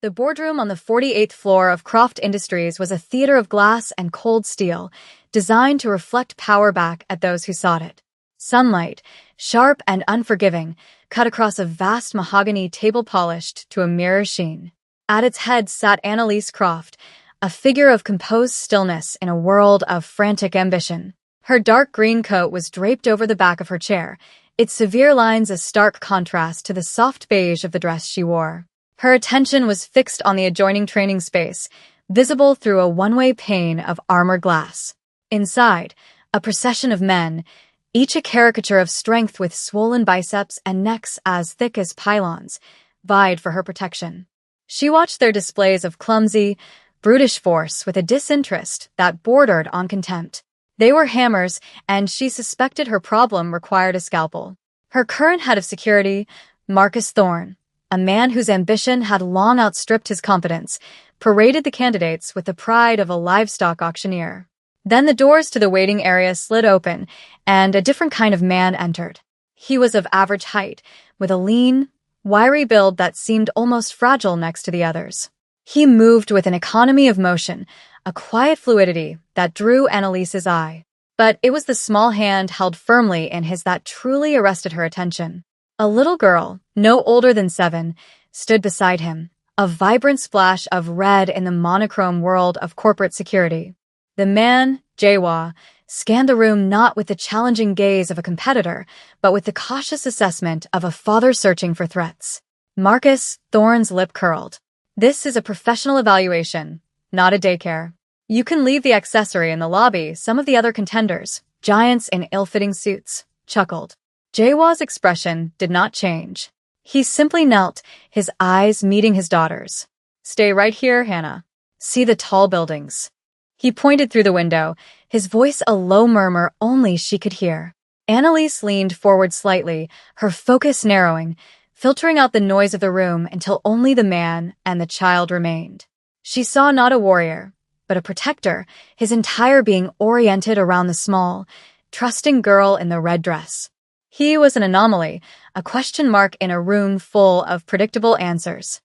The boardroom on the 48th floor of Croft Industries was a theater of glass and cold steel, designed to reflect power back at those who sought it. Sunlight, sharp and unforgiving, cut across a vast mahogany table polished to a mirror sheen. At its head sat Annalise Croft, a figure of composed stillness in a world of frantic ambition. Her dark green coat was draped over the back of her chair, its severe lines a stark contrast to the soft beige of the dress she wore. Her attention was fixed on the adjoining training space, visible through a one-way pane of armored glass. Inside, a procession of men, each a caricature of strength with swollen biceps and necks as thick as pylons, vied for her protection. She watched their displays of clumsy, brutish force with a disinterest that bordered on contempt. They were hammers, and she suspected her problem required a scalpel. Her current head of security, Marcus Thorne, a man whose ambition had long outstripped his competence, paraded the candidates with the pride of a livestock auctioneer. Then the doors to the waiting area slid open, and a different kind of man entered. He was of average height, with a lean, wiry build that seemed almost fragile next to the others. He moved with an economy of motion, a quiet fluidity that drew Annalise's eye. But it was the small hand held firmly in his that truly arrested her attention. A little girl, no older than 7, stood beside him, a vibrant splash of red in the monochrome world of corporate security. The man, Jawa, scanned the room not with the challenging gaze of a competitor, but with the cautious assessment of a father searching for threats. Marcus Thorne's lip curled. "This is a professional evaluation, not a daycare. You can leave the accessory in the lobby." Some of the other contenders, giants in ill-fitting suits, chuckled. Jawa's expression did not change. He simply knelt, his eyes meeting his daughter's. "Stay right here, Hannah. See the tall buildings." He pointed through the window, his voice a low murmur only she could hear. Annalise leaned forward slightly, her focus narrowing, filtering out the noise of the room until only the man and the child remained. She saw not a warrior, but a protector, his entire being oriented around the small, trusting girl in the red dress. He was an anomaly, a question mark in a room full of predictable answers.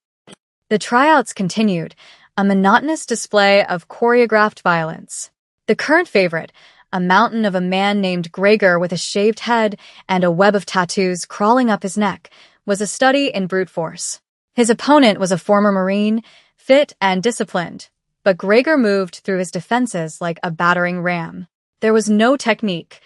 The tryouts continued, a monotonous display of choreographed violence. The current favorite, a mountain of a man named Gregor with a shaved head and a web of tattoos crawling up his neck, was a study in brute force. His opponent was a former Marine, fit and disciplined, but Gregor moved through his defenses like a battering ram. There was no technique,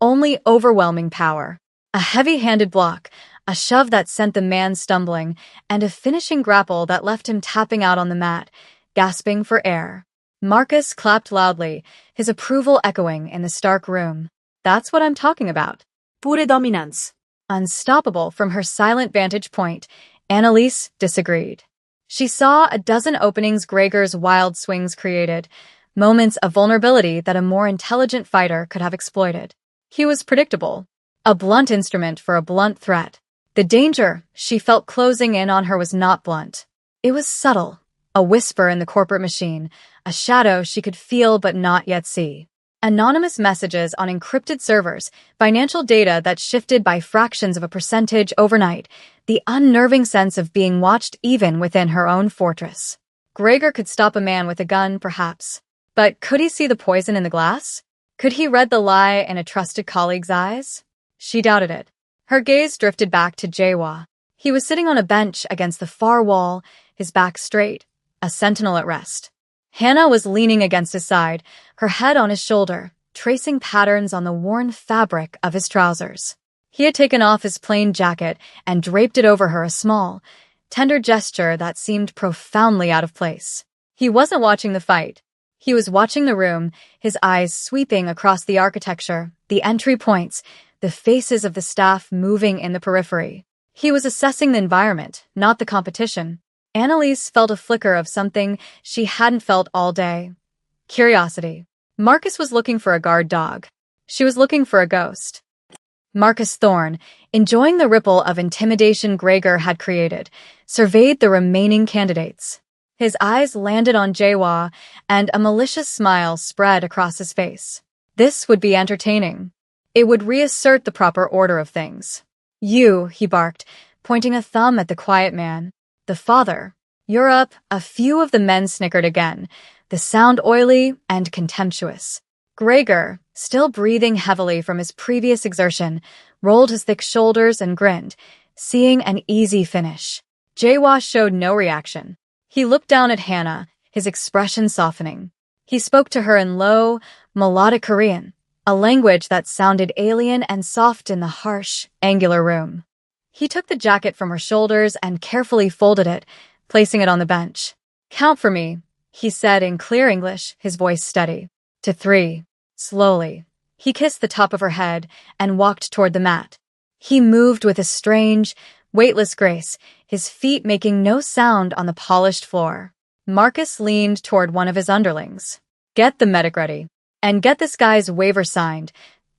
only overwhelming power. A heavy-handed block, a shove that sent the man stumbling, and a finishing grapple that left him tapping out on the mat, gasping for air. Marcus clapped loudly, his approval echoing in the stark room. "That's what I'm talking about." Pure dominance. Unstoppable from her silent vantage point, Annalise disagreed. She saw a dozen openings Gregor's wild swings created, moments of vulnerability that a more intelligent fighter could have exploited. He was predictable, a blunt instrument for a blunt threat. The danger she felt closing in on her was not blunt. It was subtle, a whisper in the corporate machine, a shadow she could feel but not yet see. Anonymous messages on encrypted servers, financial data that shifted by fractions of a percentage overnight, the unnerving sense of being watched even within her own fortress. Gregor could stop a man with a gun, perhaps. But could he see the poison in the glass? Could he read the lie in a trusted colleague's eyes? She doubted it. Her gaze drifted back to Jawa. He was sitting on a bench against the far wall, his back straight, a sentinel at rest. Hannah was leaning against his side, her head on his shoulder, tracing patterns on the worn fabric of his trousers. He had taken off his plain jacket and draped it over her, a small, tender gesture that seemed profoundly out of place. He wasn't watching the fight. He was watching the room, his eyes sweeping across the architecture, the entry points, the faces of the staff moving in the periphery. He was assessing the environment, not the competition. Annalise felt a flicker of something she hadn't felt all day. Curiosity. Marcus was looking for a guard dog. She was looking for a ghost. Marcus Thorne, enjoying the ripple of intimidation Gregor had created, surveyed the remaining candidates. His eyes landed on Jawa, and a malicious smile spread across his face. This would be entertaining. It would reassert the proper order of things. "You," he barked, pointing a thumb at the quiet man. "The father. "You're up." A few of the men snickered again, the sound oily and contemptuous. Gregor, still breathing heavily from his previous exertion, rolled his thick shoulders and grinned, seeing an easy finish. Jawa showed no reaction. He looked down at Hannah, his expression softening. He spoke to her in low, melodic Korean, a language that sounded alien and soft in the harsh, angular room. He took the jacket from her shoulders and carefully folded it, placing it on the bench. "Count for me," he said in clear English, his voice steady. "To 3. Slowly. He kissed the top of her head and walked toward the mat. He moved with a strange, weightless grace, his feet making no sound on the polished floor. Marcus leaned toward one of his underlings. "Get the medic ready. And get this guy's waiver signed."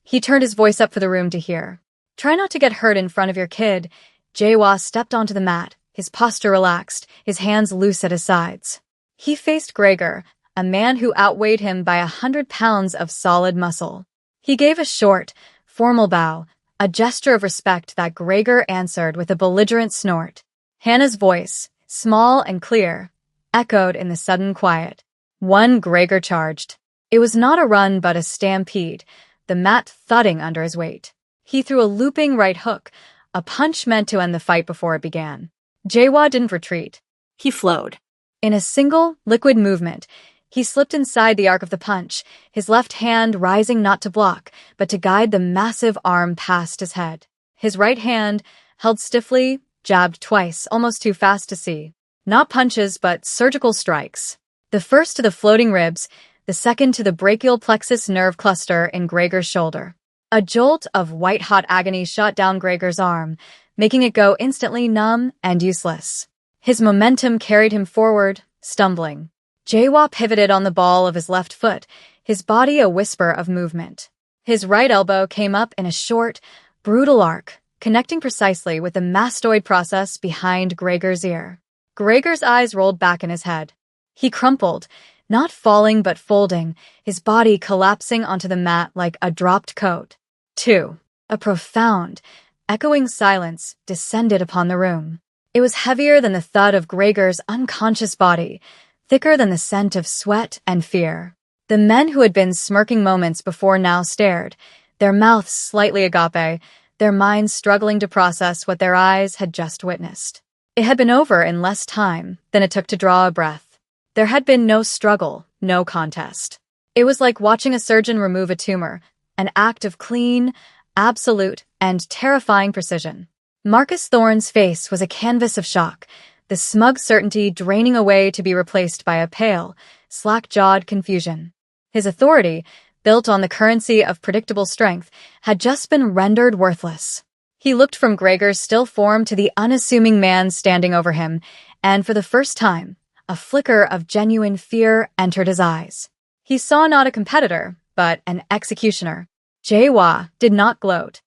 He turned his voice up for the room to hear. "Try not to get hurt in front of your kid." Jawa stepped onto the mat, his posture relaxed, his hands loose at his sides. He faced Gregor, a man who outweighed him by 100 pounds of solid muscle. He gave a short, formal bow, a gesture of respect that Gregor answered with a belligerent snort. Hannah's voice, small and clear, echoed in the sudden quiet. One Gregor charged. It was not a run but a stampede, the mat thudding under his weight. He threw a looping right hook, a punch meant to end the fight before it began. Jawa didn't retreat. He flowed. In a single, liquid movement, he slipped inside the arc of the punch, his left hand rising not to block, but to guide the massive arm past his head. His right hand, held stiffly, jabbed twice, almost too fast to see. Not punches, but surgical strikes. The first to the floating ribs, the second to the brachial plexus nerve cluster in Gregor's shoulder. A jolt of white-hot agony shot down Gregor's arm, making it go instantly numb and useless. His momentum carried him forward, stumbling. Jawa pivoted on the ball of his left foot, his body a whisper of movement. His right elbow came up in a short, brutal arc, connecting precisely with the mastoid process behind Gregor's ear. Gregor's eyes rolled back in his head. He crumpled, not falling but folding, his body collapsing onto the mat like a dropped coat. 2. A profound, echoing silence descended upon the room. It was heavier than the thud of Gregor's unconscious body, thicker than the scent of sweat and fear. The men who had been smirking moments before now stared, their mouths slightly agape, their minds struggling to process what their eyes had just witnessed. It had been over in less time than it took to draw a breath. There had been no struggle, no contest. It was like watching a surgeon remove a tumor, an act of clean, absolute, and terrifying precision. Marcus Thorne's face was a canvas of shock, the smug certainty draining away to be replaced by a pale, slack-jawed confusion. His authority, built on the currency of predictable strength, had just been rendered worthless. He looked from Gregor's still form to the unassuming man standing over him, and for the first time, a flicker of genuine fear entered his eyes. He saw not a competitor, but an executioner. Jawa did not gloat.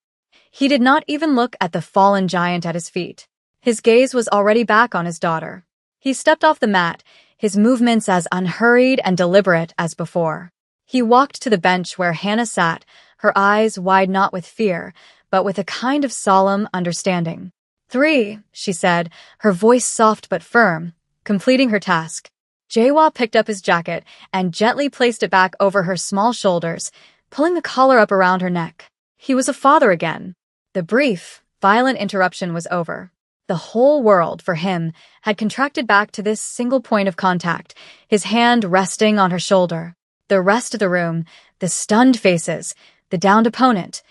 He did not even look at the fallen giant at his feet. His gaze was already back on his daughter. He stepped off the mat, his movements as unhurried and deliberate as before. He walked to the bench where Hannah sat, her eyes wide not with fear, but with a kind of solemn understanding. 3, she said, her voice soft but firm, completing her task. Jawa picked up his jacket and gently placed it back over her small shoulders, pulling the collar up around her neck. He was a father again. The brief, violent interruption was over. The whole world, for him, had contracted back to this single point of contact, his hand resting on her shoulder. The rest of the room, the stunned faces, the downed opponent,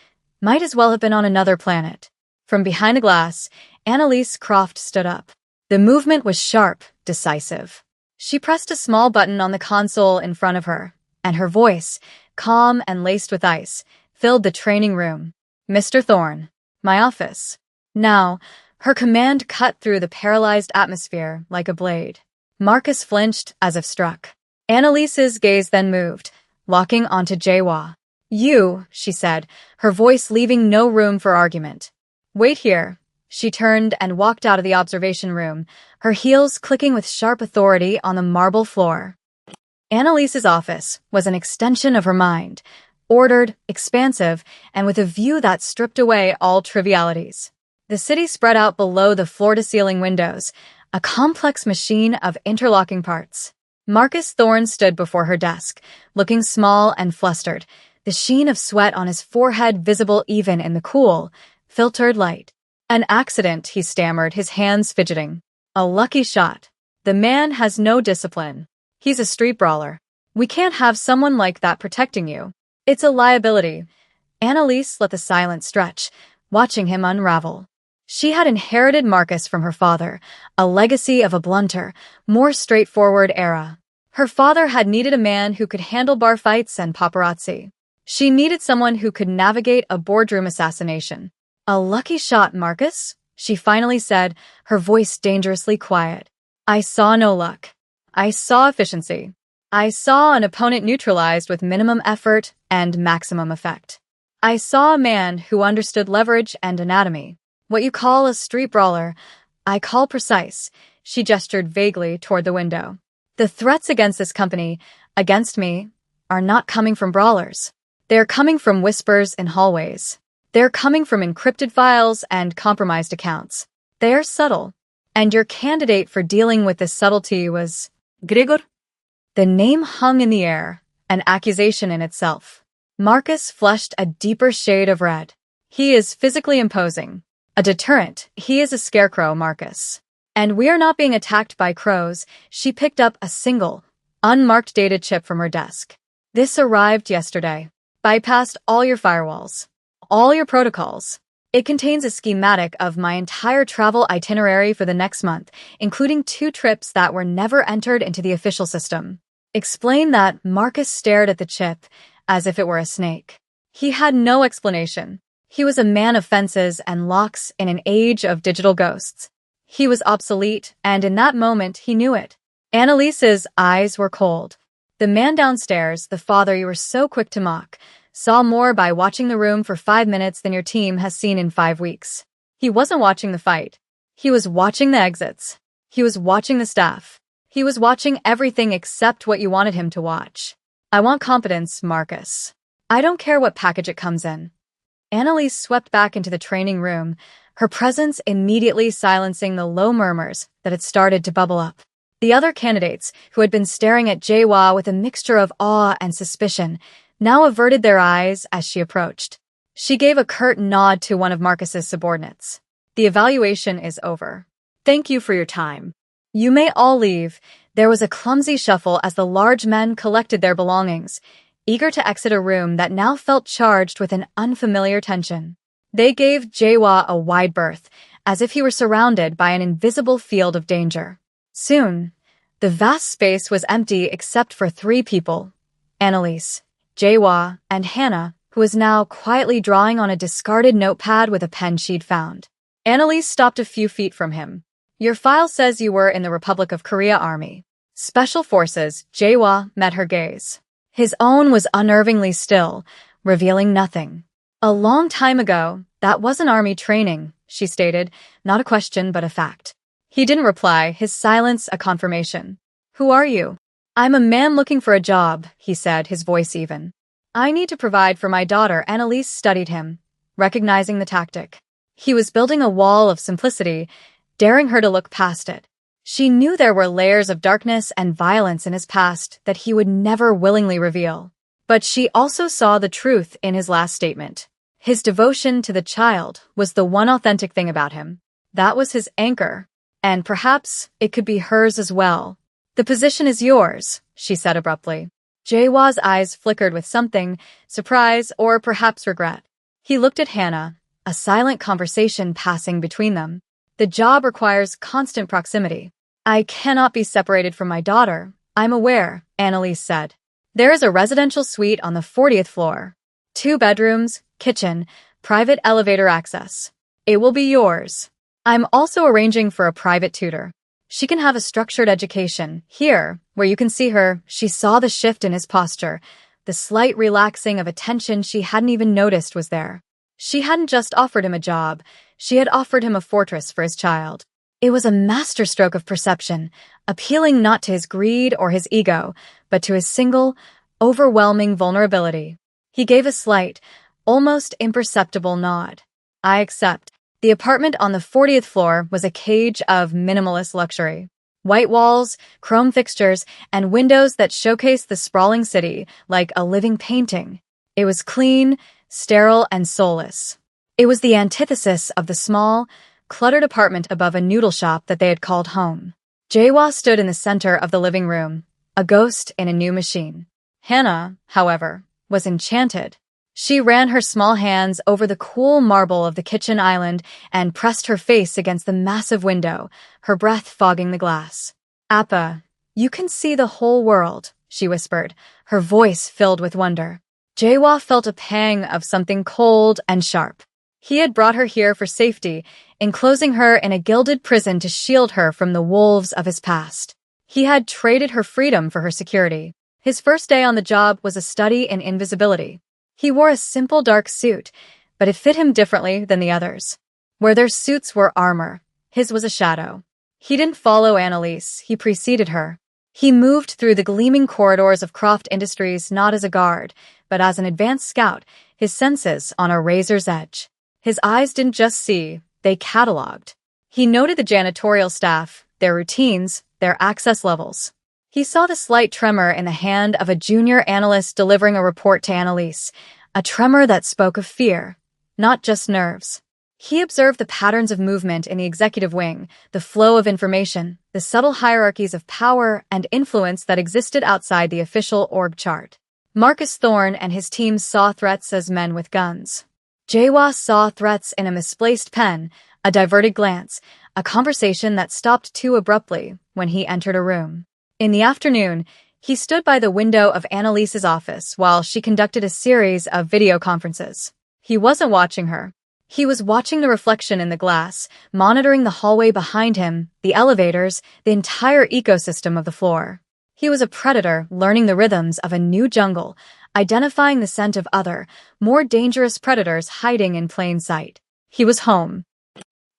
might as well have been on another planet. From behind the glass, Annalise Croft stood up. The movement was sharp, decisive. She pressed a small button on the console in front of her, and her voice, calm and laced with ice, filled the training room. "Mr. Thorne, my office." Now, her command cut through the paralyzed atmosphere like a blade. Marcus flinched as if struck. Annalise's gaze then moved, locking onto Jawa. "You," she said, her voice leaving no room for argument. "Wait here." She turned and walked out of the observation room, her heels clicking with sharp authority on the marble floor. Annalise's office was an extension of her mind, ordered, expansive, and with a view that stripped away all trivialities. The city spread out below the floor-to-ceiling windows, a complex machine of interlocking parts. Marcus Thorne stood before her desk, looking small and flustered, the sheen of sweat on his forehead visible even in the cool, filtered light. An accident, he stammered, his hands fidgeting. A lucky shot. The man has no discipline. He's a street brawler. We can't have someone like that protecting you. It's a liability. Annalise let the silence stretch, watching him unravel. She had inherited Marcus from her father, a legacy of a blunter, more straightforward era. Her father had needed a man who could handle bar fights and paparazzi. She needed someone who could navigate a boardroom assassination. A lucky shot, Marcus, she finally said, her voice dangerously quiet. I saw no luck. I saw efficiency. I saw an opponent neutralized with minimum effort and maximum effect. I saw a man who understood leverage and anatomy. What you call a street brawler, I call precise. She gestured vaguely toward the window. The threats against this company, against me, are not coming from brawlers. They're coming from whispers in hallways. They're coming from encrypted files and compromised accounts. They're subtle. And your candidate for dealing with this subtlety was Grigor? The name hung in the air, an accusation in itself. Marcus flushed a deeper shade of red. He is physically imposing. A deterrent. He is a scarecrow, Marcus. And we're not being attacked by crows. She picked up a single, unmarked data chip from her desk. This arrived yesterday. Bypassed all your firewalls. All your protocols. It contains a schematic of my entire travel itinerary for the next month, including 2 trips that were never entered into the official system. Explain that. Marcus stared at the chip as if it were a snake. He had no explanation. He was a man of fences and locks in an age of digital ghosts. He was obsolete, and in that moment he knew it. Annalise's eyes were cold. The man downstairs, the father you were so quick to mock, saw more by watching the room for 5 minutes than your team has seen in 5 weeks. He wasn't watching the fight. He was watching the exits. He was watching the staff. He was watching everything except what you wanted him to watch. I want competence, Marcus. I don't care what package it comes in. Annalise swept back into the training room, her presence immediately silencing the low murmurs that had started to bubble up. The other candidates, who had been staring at Jae-wha with a mixture of awe and suspicion, now averted their eyes as she approached. She gave a curt nod to one of Marcus's subordinates. The evaluation is over. Thank you for your time. You may all leave. There was a clumsy shuffle as the large men collected their belongings, eager to exit a room that now felt charged with an unfamiliar tension. They gave Jae-wha a wide berth, as if he were surrounded by an invisible field of danger. Soon, the vast space was empty except for 3 people: Annalise, Jae-wha, and Hannah, who was now quietly drawing on a discarded notepad with a pen she'd found. Annalise stopped a few feet from him. Your file says you were in the Republic of Korea Army. Special Forces. Jae-wha met her gaze. His own was unnervingly still, revealing nothing. A long time ago, that wasn't army training, she stated, not a question but a fact. He didn't reply, his silence a confirmation. Who are you? I'm a man looking for a job, he said, his voice even. I need to provide for my daughter. Annalise studied him, recognizing the tactic. He was building a wall of simplicity, daring her to look past it. She knew there were layers of darkness and violence in his past that he would never willingly reveal. But she also saw the truth in his last statement. His devotion to the child was the one authentic thing about him. That was his anchor, and perhaps it could be hers as well. The position is yours, she said abruptly. Jae-wha's eyes flickered with something, surprise or perhaps regret. He looked at Hannah, a silent conversation passing between them. The job requires constant proximity. I cannot be separated from my daughter, I'm aware, Annalise said. There is a residential suite on the 40th floor. 2 bedrooms, kitchen, private elevator access. It will be yours. I'm also arranging for a private tutor. She can have a structured education. Here, where you can see her, she saw the shift in his posture, the slight relaxing of a tension she hadn't even noticed was there. She hadn't just offered him a job, she had offered him a fortress for his child. It was a masterstroke of perception, appealing not to his greed or his ego, but to his single, overwhelming vulnerability. He gave a slight, almost imperceptible nod. I accept. The apartment on the 40th floor was a cage of minimalist luxury. White walls, chrome fixtures, and windows that showcased the sprawling city like a living painting. It was clean, sterile, and soulless. It was the antithesis of the small, cluttered apartment above a noodle shop that they had called home. Jae-wha stood in the center of the living room, a ghost in a new machine. Hannah, however, was enchanted. She ran her small hands over the cool marble of the kitchen island and pressed her face against the massive window, her breath fogging the glass. "Appa, you can see the whole world," she whispered, her voice filled with wonder. Jae-wha felt a pang of something cold and sharp. He had brought her here for safety, enclosing her in a gilded prison to shield her from the wolves of his past. He had traded her freedom for her security. His first day on the job was a study in invisibility. He wore a simple dark suit, but it fit him differently than the others. Where their suits were armor, his was a shadow. He didn't follow Annalise, he preceded her. He moved through the gleaming corridors of Croft Industries not as a guard, but as an advanced scout, his senses on a razor's edge. His eyes didn't just see, they cataloged. He noted the janitorial staff, their routines, their access levels. He saw the slight tremor in the hand of a junior analyst delivering a report to Annalise, a tremor that spoke of fear, not just nerves. He observed the patterns of movement in the executive wing, the flow of information, the subtle hierarchies of power and influence that existed outside the official org chart. Marcus Thorne and his team saw threats as men with guns. Jae-wha saw threats in a misplaced pen, a diverted glance, a conversation that stopped too abruptly when he entered a room. In the afternoon, he stood by the window of Annalise's office while she conducted a series of video conferences. He wasn't watching her. He was watching the reflection in the glass, monitoring the hallway behind him, the elevators, the entire ecosystem of the floor. He was a predator learning the rhythms of a new jungle, identifying the scent of other, more dangerous predators hiding in plain sight. He was home.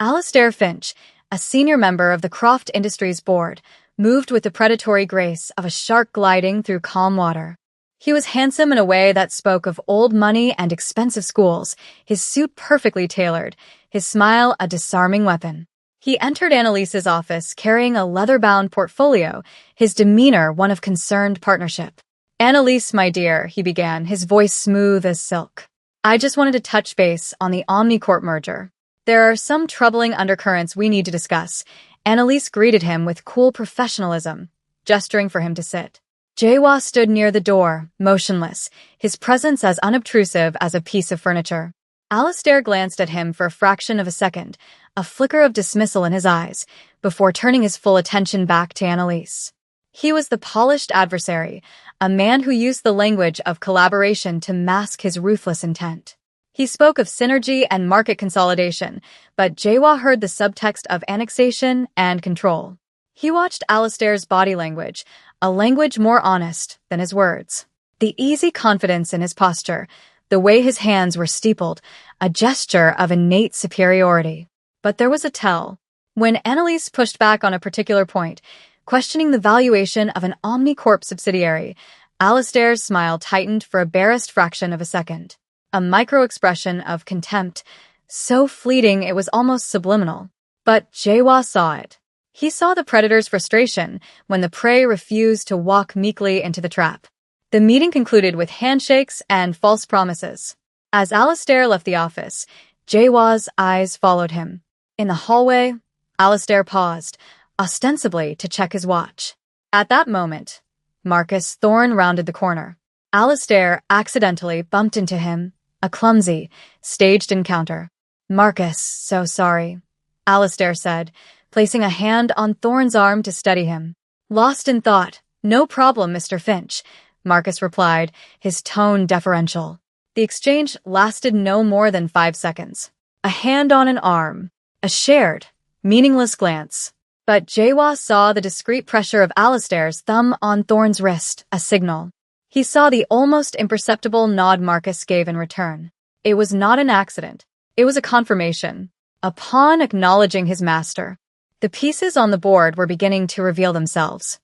Alistair Finch, a senior member of the Croft Industries board, moved with the predatory grace of a shark gliding through calm water. He was handsome in a way that spoke of old money and expensive schools, his suit perfectly tailored, his smile a disarming weapon. He entered Annalise's office carrying a leather-bound portfolio, his demeanor one of concerned partnership. "Annalise, my dear," he began, his voice smooth as silk. "I just wanted to touch base on the Omnicorp merger. There are some troubling undercurrents we need to discuss." Annalise greeted him with cool professionalism, gesturing for him to sit. Jae-wha stood near the door, motionless, his presence as unobtrusive as a piece of furniture. Alistair glanced at him for a fraction of a second, a flicker of dismissal in his eyes, before turning his full attention back to Annalise. He was the polished adversary, a man who used the language of collaboration to mask his ruthless intent. He spoke of synergy and market consolidation, but Jae-wha heard the subtext of annexation and control. He watched Alistair's body language, a language more honest than his words. The easy confidence in his posture, the way his hands were steepled, a gesture of innate superiority. But there was a tell. When Annalise pushed back on a particular point, questioning the valuation of an Omnicorp subsidiary, Alistair's smile tightened for a barest fraction of a second. A micro-expression of contempt, so fleeting it was almost subliminal. But Jae-wha saw it. He saw the predator's frustration when the prey refused to walk meekly into the trap. The meeting concluded with handshakes and false promises. As Alistair left the office, Jae-wha's eyes followed him. In the hallway, Alistair paused, ostensibly to check his watch. At that moment, Marcus Thorne rounded the corner. Alistair accidentally bumped into him, a clumsy, staged encounter. "Marcus, so sorry," Alistair said, placing a hand on Thorne's arm to steady him. "Lost in thought. No problem, Mr. Finch," Marcus replied, his tone deferential. The exchange lasted no more than 5 seconds. A hand on an arm. A shared, meaningless glance. But Jae-wha saw the discreet pressure of Alistair's thumb on Thorne's wrist, a signal. He saw the almost imperceptible nod Marcus gave in return. It was not an accident. It was a confirmation. A pawn acknowledging his master. The pieces on the board were beginning to reveal themselves.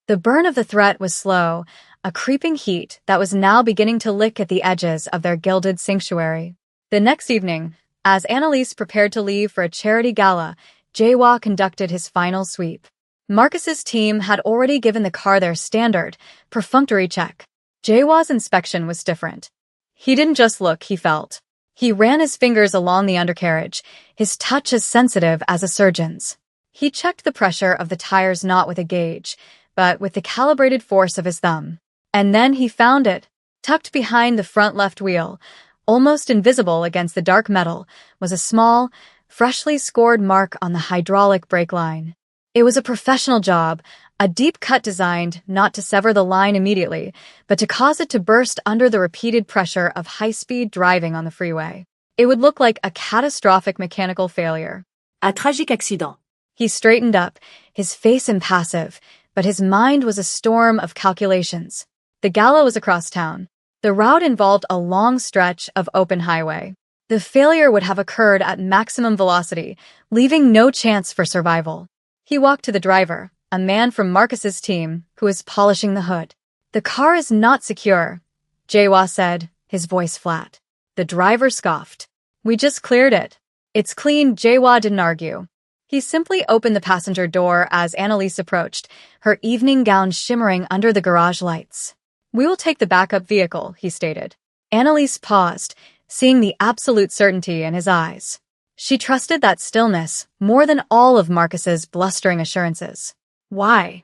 The burn of the threat was slow, a creeping heat that was now beginning to lick at the edges of their gilded sanctuary. The next evening, As Annalise prepared to leave for a charity gala, Jawa conducted his final sweep. Marcus's team had already given the car their standard, perfunctory check. Jawa's inspection was different. He didn't just look, he felt. He ran his fingers along the undercarriage, his touch as sensitive as a surgeon's. He checked the pressure of the tires not with a gauge, but with the calibrated force of his thumb. And then he found it. Tucked behind the front left wheel, almost invisible against the dark metal, was a small, freshly scored mark on the hydraulic brake line. It was a professional job, a deep cut designed not to sever the line immediately, but to cause it to burst under the repeated pressure of high-speed driving on the freeway. It would look like a catastrophic mechanical failure. Un tragique accident. He straightened up, his face impassive, but his mind was a storm of calculations. The gala was across town. The route involved a long stretch of open highway. The failure would have occurred at maximum velocity, leaving no chance for survival. He walked to the driver, a man from Marcus's team, who was polishing the hood. "The car is not secure," Jawa said, his voice flat. The driver scoffed. "We just cleared it. It's clean." Jawa didn't argue. He simply opened the passenger door as Annalise approached, her evening gown shimmering under the garage lights. "We will take the backup vehicle," he stated. Annalise paused, seeing the absolute certainty in his eyes. She trusted that stillness more than all of Marcus's blustering assurances. Why?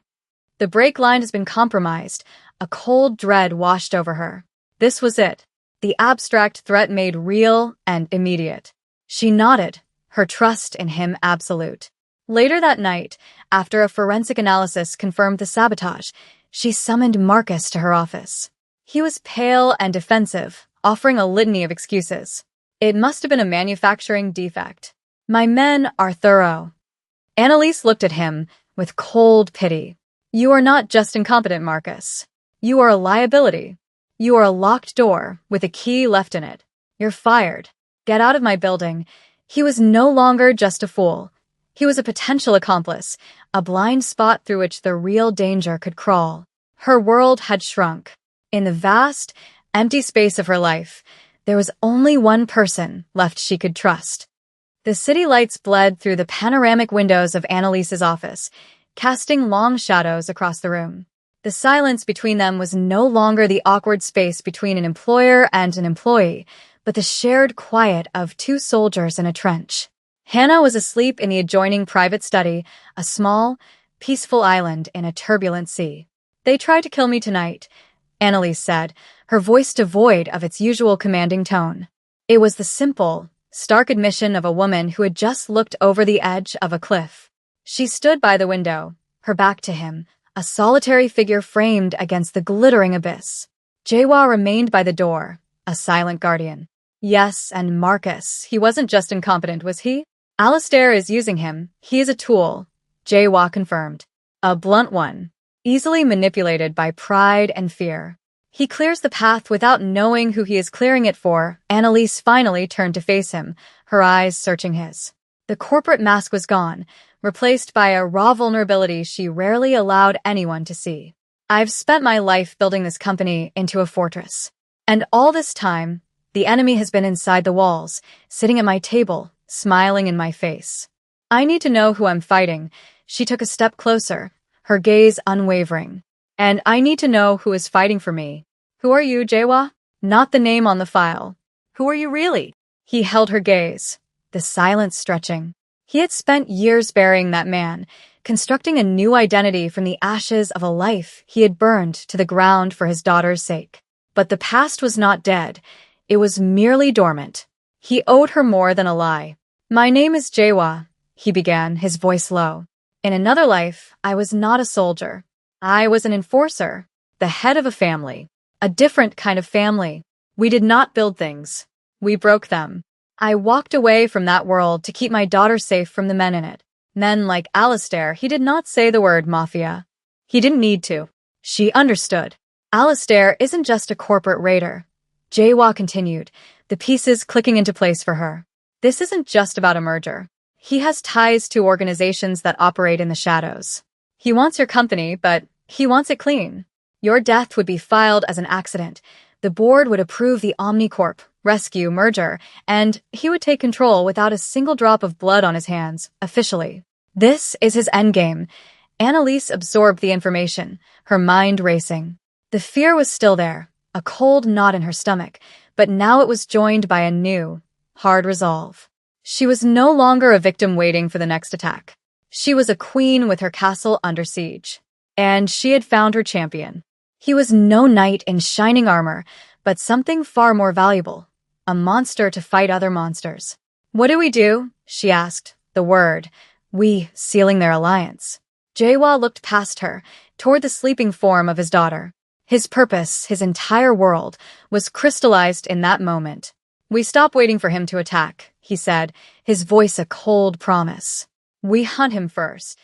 The brake line has been compromised. A cold dread washed over her. This was it. The abstract threat made real and immediate. She nodded, her trust in him absolute. Later that night, after a forensic analysis confirmed the sabotage, she summoned Marcus to her office. He was pale and defensive, offering a litany of excuses. It must have been a manufacturing defect. "My men are thorough." Annalise looked at him with cold pity. "You are not just incompetent, Marcus. You are a liability. You are a locked door with a key left in it. You're fired. Get out of my building." He was no longer just a fool. He was a potential accomplice, a blind spot through which the real danger could crawl. Her world had shrunk. In the vast, empty space of her life, there was only one person left she could trust. The city lights bled through the panoramic windows of Annalise's office, casting long shadows across the room. The silence between them was no longer the awkward space between an employer and an employee, but the shared quiet of two soldiers in a trench. Hannah was asleep in the adjoining private study, a small, peaceful island in a turbulent sea. "They tried to kill me tonight," Annalise said, her voice devoid of its usual commanding tone. It was the simple, stark admission of a woman who had just looked over the edge of a cliff. She stood by the window, her back to him, a solitary figure framed against the glittering abyss. Jawa remained by the door, a silent guardian. Yes, and Marcus, he wasn't just incompetent, was he? Alistair is using him. He is a tool, Jawa confirmed. A blunt one, easily manipulated by pride and fear. He clears the path without knowing who he is clearing it for. Annalise finally turned to face him, her eyes searching his. The corporate mask was gone, replaced by a raw vulnerability she rarely allowed anyone to see. "I've spent my life building this company into a fortress. And all this time, the enemy has been inside the walls, sitting at my table, smiling in my face. I need to know who I'm fighting." She took a step closer, her gaze unwavering. "And I need to know who is fighting for me." "Who are you, Jawa?" "Not the name on the file." "Who are you really?" He held her gaze, the silence stretching. He had spent years burying that man, constructing a new identity from the ashes of a life he had burned to the ground for his daughter's sake. But the past was not dead. It was merely dormant. He owed her more than a lie. "My name is Jawa," he began, his voice low. "In another life, I was not a soldier. I was an enforcer, the head of a family. A different kind of family. We did not build things. We broke them. I walked away from that world to keep my daughter safe from the men in it. Men like Alistair." He did not say the word Mafia. He didn't need to. She understood. "Alistair isn't just a corporate raider," Jawa continued, the pieces clicking into place for her. "This isn't just about a merger. He has ties to organizations that operate in the shadows. He wants your company, but he wants it clean. Your death would be filed as an accident. The board would approve the Omnicorp, rescue, merger, and he would take control without a single drop of blood on his hands, officially. This is his endgame. Annalise absorbed the information, her mind racing. The fear was still there, a cold knot in her stomach, but now it was joined by a new, hard resolve. She was no longer a victim waiting for the next attack. She was a queen with her castle under siege. And she had found her champion. He was no knight in shining armor, but something far more valuable. A monster to fight other monsters. "What do we do?" she asked, the word, "we," sealing their alliance. Jawa looked past her, toward the sleeping form of his daughter. His purpose, his entire world, was crystallized in that moment. "We stop waiting for him to attack," he said, his voice a cold promise. "We hunt him first."